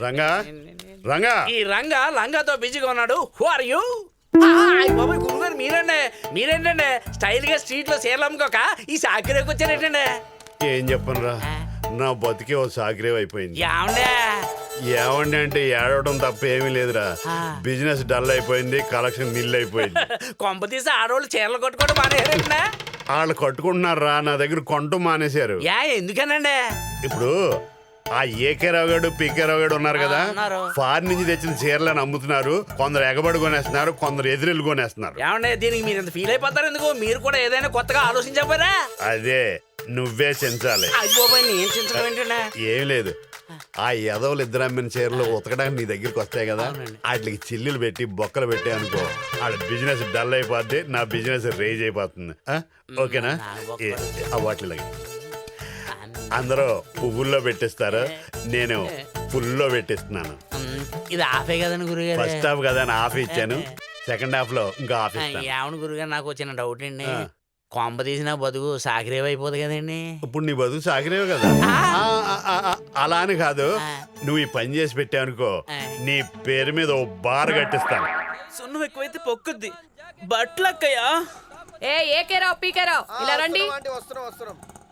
రంగా రంగా ఈ రంగా లంగాతో బిజీగా ఉన్నాడు. Who are you? బాబాయ్ గురుగారు మీరేంటండి స్టైల్ గా స్ట్రీట్ లో చీరలు అమ్ముకోక ఈ సాకిరేకి వచ్చారేంటండి? ఏం చెప్పను రా, నా బతికే ఓ సాకిరేవ్ అయిపోయింది. ఏమండి అంటే ఏడవడం తప్ప ఏమీ లేదురా. బిజినెస్ డల్ అయిపోయింది, కలెక్షన్ నిల్ అయిపోయింది. కొంప తీసి ఆడవాళ్ళు చీరలు కొట్టుకోవడం మానేయారండి. వాళ్ళు కట్టుకుంటున్నారు రా, నా దగ్గర కొనటం మానేశారు. ఎందుకనండి? ఇప్పుడు ఆ ఏకే రావు గారు పీకే రావు గారు ఉన్నారు కదా, ఫారిన్ నుంచి తెచ్చిన చీరలను అమ్ముతున్నారు. కొందరు ఎగబడి కొనేస్తున్నారు, కొందరు ఎదురెళ్ళి కొనేస్తున్నారు. ఏమండి దీనికి మీరు ఎంత ఫీల్ అయిపోతారు ఎందుకు? మీరు కూడా ఏదైనా కొత్తగా ఆలోచించకపోయారా? అదే నువ్వే చించాలి. నేను చించడం ఏంటండి? ఏం లేదు, ఆ ఎదవలు ఇద్దరు అమ్మిన చీరలు ఉతకడానికి నీ దగ్గరికి వస్తాయి కదా, వాటికి చిల్లులు పెట్టి బొక్కలు పెట్టే అనుకో, ఆడ బిజినెస్ డల్ అయిపోద్ది, నా బిజినెస్ రేజ్ అయిపోతుంది. ఓకేనా? వాటిలాగా అందరూ పువ్వుల్లో పెట్టిస్తారు, నేను ఫుల్లో పెట్టిస్తున్నాను. ఇది ఆఫే కదండి గురుగారు. ఫస్ట్ హాఫ్ కదా అని హాఫ్ ఇచ్చాను, సెకండ్ హాఫ్ లో ఇంకా హాఫ్ ఇస్తాను. ఏమను గురుగారు, నాకు వచ్చిన డౌట్ అండి, కొంప తీసిన బతుకు సాకిరేవ్ అయిపోదు కదండి. ఇప్పుడు నీ బతుకు సాకిరేవు కదా. అలా అని కాదు, నువ్వు ఈ పని చేసి పెట్టావనుకో, నీ పేరు మీద ఓ బార్ కట్టిస్తాను. సున్నం ఎక్కువైతే పొక్కుద్ది. బట్లక్కయ్యా. ఏకేరావు పీకేరావు ఇలా రండి.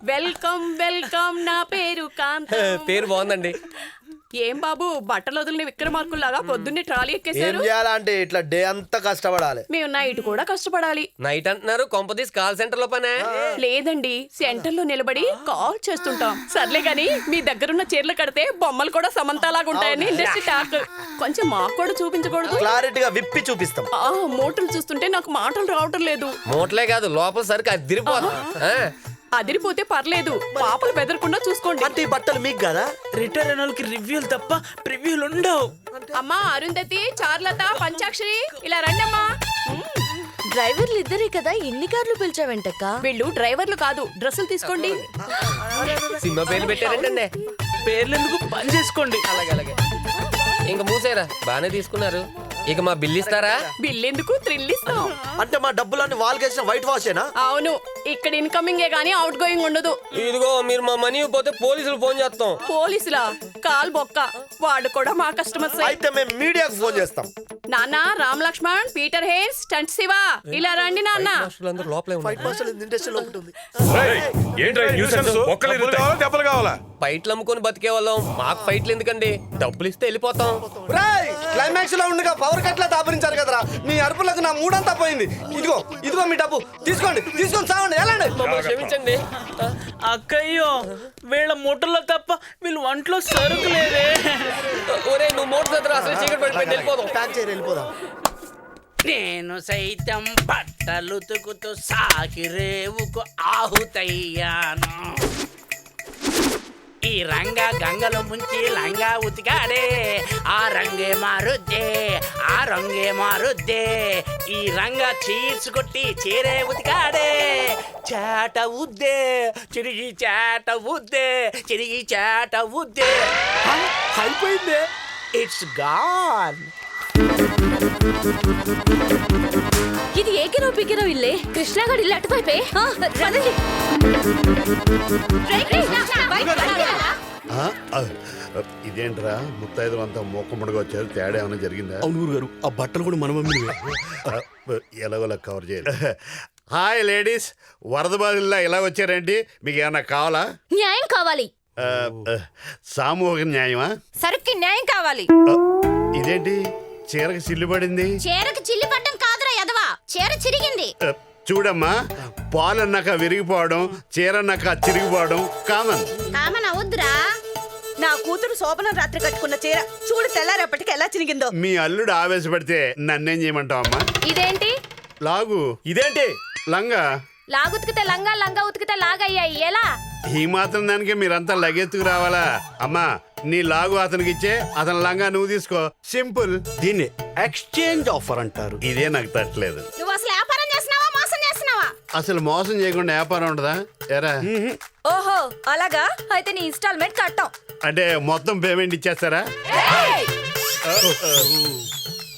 వెల్కమ్ వెల్కమ్, నా పేరు కాంతం. పేరు బాగుందండి. ఏం బాబు బట్టలు వదిలిన విక్రమార్కుల్లాగా పొద్దున్నే ట్రాలీ ఎక్కేశారు? అంటే ఇట్లా డే అంతా కష్టపడాలి. మేము నైట్ కూడా కష్టపడాలి. నైట్ అంటున్నారు, కొంపదీస్ కాల్ సెంటర్ లో పనే? లేదండి, సెంటర్ లో నిలబడి కాల్ చేస్తుంటాం. సర్లే గాని మీ దగ్గరున్న చీరలు కడితే బొమ్మలు కూడా సమంతలాగా ఉంటాయని ఇండస్ట్రీ టాక్. కొంచెం మాకు కూడా చూపించకూడదు? క్లారిటీగా విప్పి చూపిస్తాం. మూటలు చూస్తుంటే నాకు మాటలు రావటం లేదు. మూటలే కాదు, లోపల సరికి అదిరిపోతుంది. అదిరిపోతే పర్లేదు, పాపలు బెదరకుండా చూసుకోండి. అంటే ఈ బట్టలు మీకు కదా? రిటైర్ అయిన వాళ్ళకి రివ్యూలు తప్ప ప్రివ్యూలు ఉండవు. అమ్మా అరుంధతి, చార్లత, పంచాక్షరి ఇలా రండి అమ్మా. డ్రైవర్లు ఇద్దరే కదా, ఎన్ని కార్లు పిలిచావంటక్క? వీళ్ళు డ్రైవర్లు కాదు, డ్రెస్సులు తీసుకోండి. సినిమా పేర్లు పెట్టారంటండి. పేర్లు ఎందుకు, పని చేసుకోండి. అలాగే ఇంకా మూసేరా, బానే తీసుకున్నారు. ఇక మా బిల్ ఇస్తారా? బిల్ ఎందుకు, థ్రిల్ ఇస్తాం. అంటే మా డబ్బులన్నీ వాళ్ళకేసిన వైట్ వాషేనా? అవును, ఇక్కడ ఇన్కమింగ్ గానీ అవుట్ గోయింగ్ ఉండదు. ఇదిగో మీరు మా మనీ పోతే పోలీసులు ఫోన్ చేస్తాం. పోలీసులా? కాల్ బొక్క, వాడు కూడా మా కస్టమర్స్. అయితే మేము మీడియాకు ఫోన్ చేస్తాం. నాన్న, రామ్ లక్ష్మణ్, పీటర్ హేర్స్, స్టంట్ శివ ఇలా రండి నాన్న. ఫైట్లు అమ్ముకొని బతికే వాళ్ళం, మాకు ఫైట్లు ఎందుకండి? డబ్బులు ఇస్తే వెళ్ళిపోతాం. క్లైమాక్స్ లో ఉండగా పవర్ కట్లా దాపరించారు కదరా, మీ అరుపులకు నా మూడంతా పోయింది. ఇదిగో మీ డబ్బు తీసుకోండి, తీసుకొని సావండి, వెళ్ళండి. క్షమించండి అక్కయ్యో, వీళ్ళ మూటల్లో తప్ప వీళ్ళు వంటలో సరుకు లేదే. ఒరే నువ్వు మోటార్ దగ్గర అసలు చీకటి పడిపోయి వెళ్ళిపోదాం. వెళ్ళిపోదాం. నేను సైతం బట్టలు తుకుతూ సాకిరేవుకు ఆహుతయ్యాను. ఈ రంగా గంగలో ముంచి లంగా ఉతికాడే, ఆ రంగే మారుద్దే. ఈ రంగా చీర్స్ కొట్టి చీరే ఉతికాడే, చాట ఉద్దే చిరిగి చాట ఉద్దే. అయిపోయిందే, ఇట్స్ గాన్. ఇది ఏకేరావు పీకేరావు ఇల్లే. కృష్ణాగడ్ ఇల్లు అటువైపే. రండి. ఇదేంట్రా, ముత్తైదు అంతా మూకమ్మడిగా వచ్చారు, తేడా ఏమైనా జరిగిందా? అవును గారు, ఆ బట్టలు కూడా మన మమ్మీ ఎలాగోలా కవర్ చేయాలి. హాయ్ లేడీస్, వరద బాధితుల్లా ఇలా వచ్చారేంటి? మీకు ఏమన్నా కావాలా? న్యాయం కావాలి. సామూహిక న్యాయమా? సరుక్కి న్యాయం కావాలి. ఇదేంటి చీరకు చిల్లు పడింది? చీరకు చిల్లి పడ్డం కాదురా యదవా, చీర చిరిగింది. చూడమ్మా, పాలన్నాక విరిగిపోవడం, చీరన్నాక చిరిగిపోవడం కామన్ అవద్దురా. నా కూతురు శోభనం రాత్రి కట్టుకున్న చీర చూడు తెల్లారేపటికి ఎలా చినిగిందో. మీ అల్లుడు ఆవేశపడితే నన్నేం చేయమంటావు అమ్మా? ఇదేంటి లాగు? ఇదేంటి లంగా? లాగుతికితే లంగా ఉతికితే లాగయ్యాయి ఎలా? ఈ మాత్రం దానికి మీరంతా లగెత్తుకు రావాలా? అమ్మా, నీ లాగు అతనికి ఇచ్చే, అతని లంగా నువ్వు తీసుకో, సింపుల్. దీన్ని ఎక్స్చేంజ్ ఆఫర్ అంటారు. ఇదే నాకు తట్టలేదు. నువ్వు అసలు వ్యాపారం చేస్తున్నావా మోసం చేస్తున్నావా? అసలు మోసం చేయకుండా వ్యాపారం ఉండదా ఎరా? ఓహో అలాగా, అయితే నీ ఇన్స్టాల్మెంట్ కట్టాం. అంటే మొత్తం పేమెంట్ ఇచ్చేస్తారా?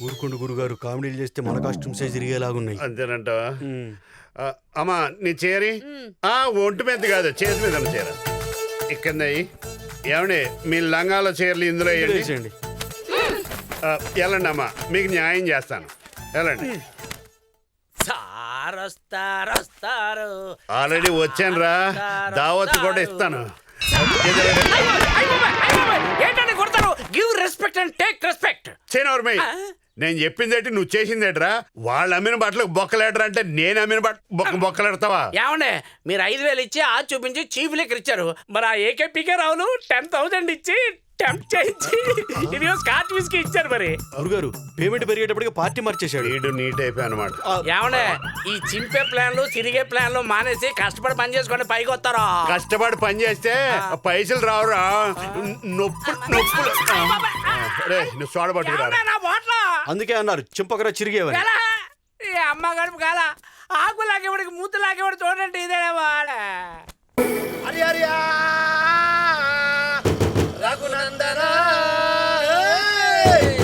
ఊరుకోండి గురుగారు, కామెడీలు చేస్తే మన కాస్ట్యూమ్సే జరిగేలాగున్నాయి. అంతేనంటావా? అమ్మా నీ చేరి ఒంటి మీద కాదు చేతి మీద ఉన్న చీర ఇక్కడ ఏమండి మీ లంగాల చీరలు ఇందులో వేయండి. వేసేయండి. వెళ్ళండి అమ్మా, మీకు న్యాయం చేస్తాను. వెళ్ళండి. సార్ వస్తారు. ఆల్రెడీ వచ్చాను రా, దావత్ కూడా ఇస్తాను. ఏంటంటే కొడతారు? Give respect and take respect. చేయనవర్మయ్య, నేను చెప్పిందేంటి నువ్వు చేసిందేట్రా? వాళ్ళు అమ్మిన బట్టలకు బొక్కలేడరా అంటే నేను అమ్మిన బొక్కలేడతావా? ఏమండే మీరు 5,000 ఇచ్చి ఆ చూపించి చీఫ్ లెక్కర్ ఇచ్చారు. మరి ఆ ఏకేపీకే రావులు 10,000 ఇచ్చి టెంప్ట్ చేయించి ఇదిగో స్కాచ్ విస్కీ ఇచ్చారు. మరి గురుగారు పేమెంట్ పెరిగేటప్పటికి పార్టీ మార్చేశాడు. వీడు నీట్ అయిపోయి అనమాట. ఏమండే ఈ చింపే ప్లాన్లు తిరిగే ప్లాన్లు మానేసి కష్టపడి పని చేసుకొని పైకి వస్తారా? కష్టపడి పని చేస్తే పైసలు రావురా, నొప్పులు. రే నువ్వు సోడ పట్టుకురా. ఏమండే నా బాట్లా అందుకే అన్నారు చింపకరా చిరిగేవని. ఎలా? ఈ అమ్మ గడుపు కాల ఆకు లాగేవాడికి మూత లాగేవాడు చూడండి ఇదే వాడ. హరి హరి రఘునందన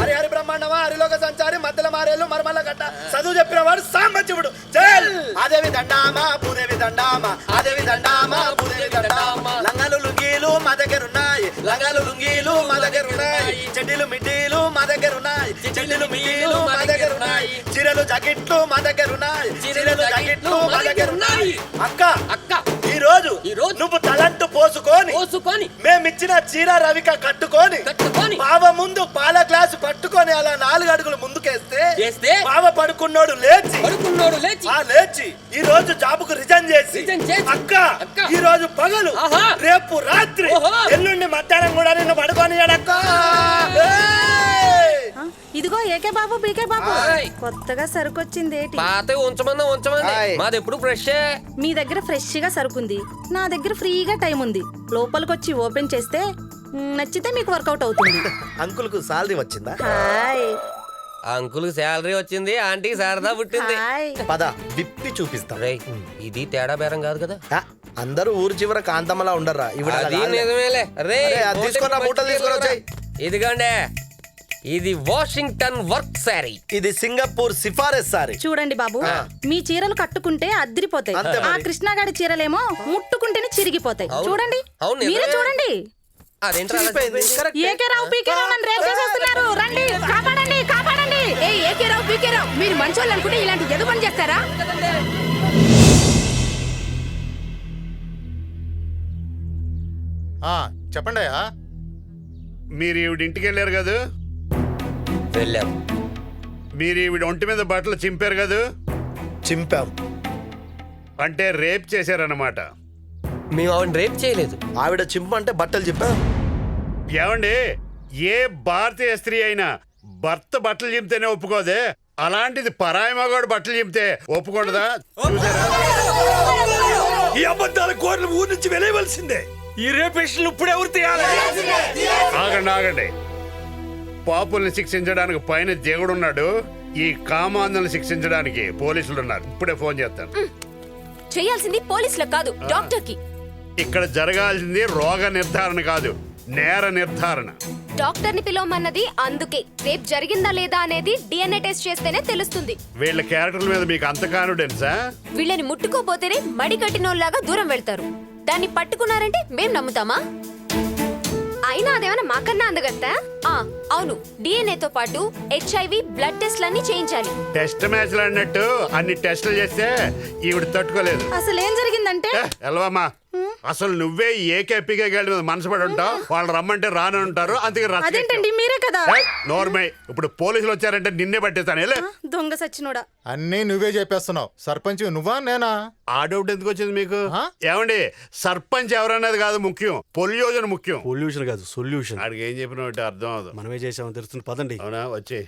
హరి హరి బ్రహ్మాండమా హరిలోక సంచారి మధ్యల మారేలు మర్మల గట్ట చదువు చెప్పిన వాడు సాంబశివుడు. జల్ అదేవి దండామా భూదేవి దండామా అదేవి దండామా భూదేవి దండామా. లంగాలు లుంగీలు మా దగ్గర ఉన్నాయి, లంగాలు లుంగీలు మా దగ్గర ఉన్నాయి, చెడ్డీలు మిడ్డీలు మా దగ్గర ఉన్నాయి, చెడ్డీలు మిడ్డీలు మా దగ్గర ఉన్నాయి, చీరలు జాకెట్లు మా దగ్గర ఉన్నాయి, చీరలు జాకెట్లు మా దగ్గర ఉన్నాయి. అక్క అక్క ఈ రోజు నువ్వు తలంటు పోసుకొని మేమిచ్చిన చీర రవిక కట్టుకొని బావ ముందు పాల గ్లాసు పట్టుకొని అలా 4 అడుగులు ముందుకేస్తే బావ పడుకున్నోడు లేచి ఈ రోజు జాబుకు రిజైన్ చేసి అక్క ఈ రోజు పగలు రేపు రాత్రి ఎల్లుండి మధ్యాహ్నం కూడా నిన్ను పడుకొని అడక్క. ఇదిగో ఏకే బాబు బీకే బాబు కొత్తగా సరుకు వచ్చింది. పాత ఉంచమన్నా మాది ఎప్పుడు ఫ్రెష్. మీ దగ్గర ఫ్రెష్ గా సరుకుంది, నా దగ్గర ఫ్రీగా టైం ఉంది. లోపలికి వచ్చి ఓపెన్ చేస్తే నచ్చితే మీకు వర్కౌట్ అవుతుంది. అంకుల్ కు సాలరీ వచ్చిందా? హాయ్ అంకుల్ శాలరీ వచ్చింది, ఆంటీకి శారదా పుట్టింది. హాయ్. పద విప్పి చూపిస్తా. రేయ్, ఇది తేడా బేరం కాదు కదా. అందరూ ఊరు చివర కాంతమ్మలా ఉండరా? అది నిజమేలే. రే తీసుకున్నా మూటలు తీసుకొని వచ్చాయి. ఇదిగోండి, ఇది వాషింగ్టన్ వర్క్ సారీ. ఇది సింగపూర్ సిఫారస్ సారీ. చూడండి బాబు, మీ చీరలు కట్టుకుంటే అద్రిపోతాయి. అంతే మరి. ఆ కృష్ణగాడి చీరలేమో ముట్టుకుంటేనే చిరిగిపోతాయి. అవును. చూడండి అవును, మీరే నిజమే. చూడండి. అదేంట్రా అలా చిరిగిపోయింది. చెప్పింది? కరెక్ట్. ఏకే రావు పీకే రావు నన్ను రేప్ చేసేస్తున్నారు. రండి, కాపాడండి కాపాడండి. ఏ ఏకే రావు పీకే రావు, మీరు మంచోళ్ళు అనుకుంటే ఇలాంటి ఎదు పని చేస్తారా? చెప్పండి. మీరు ఈవిడ ఇంటికి వెళ్ళారు కదా, వెళ్ళాం. మీరు ఈవిడ ఒంటి మీద బట్టలు చింపారు కదా, చింపాం. అంటే రేప్ చేశారన్నమాట. మేము ఆవిడ రేప్ చేయలేదు. ఆవిడ చింపు అంటే బట్టలు చింపాం. ఏమండి, ఏ భారతీయ స్త్రీ అయినా భర్త బట్టలు చింపితేనే ఒప్పుకోదే, అలాంటిది పరాయి మగాడు బట్టలు చింపితే ఒప్పుకోడదా? ఈ అబద్ధాల కోర్లు ఊరి నుంచి వెలేయవలసిందే. ఈ రేపేషన్లు ఇప్పుడే ఎవరు తీయాలి? ఆగండి. పాపుల్ని శిక్షించడానికి పైన దేవుడున్నాడు, ఈ కామాంధులను శిక్షించడానికి పోలీసులు ఉన్నారు. ఇప్పుడే ఫోన్ చేస్తాను. చేయాల్సింది పోలీసులకు కాదు, డాక్టర్ కి. ఇక్కడ జరగాల్సింది రోగ నిర్ధారణ కాదు, నేర నిర్ధారణ. డాక్టర్ ని పిలవమన్నది అందుకే. రేపు జరిగిందా లేదా అనేది DNA టెస్ట్ చేస్తేనే తెలుస్తుంది. వీళ్ళ క్యారెక్టర్ల మీద మీకు అంత కాన్ఫిడెన్సా? వీళ్ళని ముట్టుకోపోతేనే మడి కట్టినోళ్ళలాగా దూరం వెళ్తారు. దాన్ని పట్టుకున్నారంటే మేం నమ్ముతామా? అయినా అదేమైనా మాకన్నా అందగత్తా? అవును, DNA తో పాటు HIV బ్లడ్ టెస్ట్లన్నీ చేయించాలి. టెస్ట్ మ్యాచ్లు అన్నట్టు అన్ని టెస్టులు చేస్తే ఈవిడ తట్టుకోలేదు. అసలు ఏం జరిగిందంటే ఎల్వమ్మా, అసలు నువ్వే ఏకేపీకే గేళ్ళ మీద మనసు పడి ఉంటావు. వాళ్ళు రమ్మంటే రాని ఉంటారు, అందుకే అదేంటండి మీరే కదా. నోర్మై, ఇప్పుడు పోలీసులు వచ్చారంటే నిన్నే పట్టేస్తాను. దొంగ సచ్చినోడా. అన్నీ నువ్వే చెప్పేస్తున్నావు. సర్పంచ్ నువ్వా నేనా? ఆ డౌట్ ఎందుకు వచ్చింది మీకు? ఏమండి, సర్పంచ్ ఎవరన్నది కాదు ముఖ్యం, పొల్యూషన్ ముఖ్యం. పొల్యూషన్ కాదు సొల్యూషన్. ఆడికి ఏం చెప్పిన అర్థం అవదు. మనమే చేసామని తెలుస్తుంది. పదండి. అవునా, వచ్చేయ్.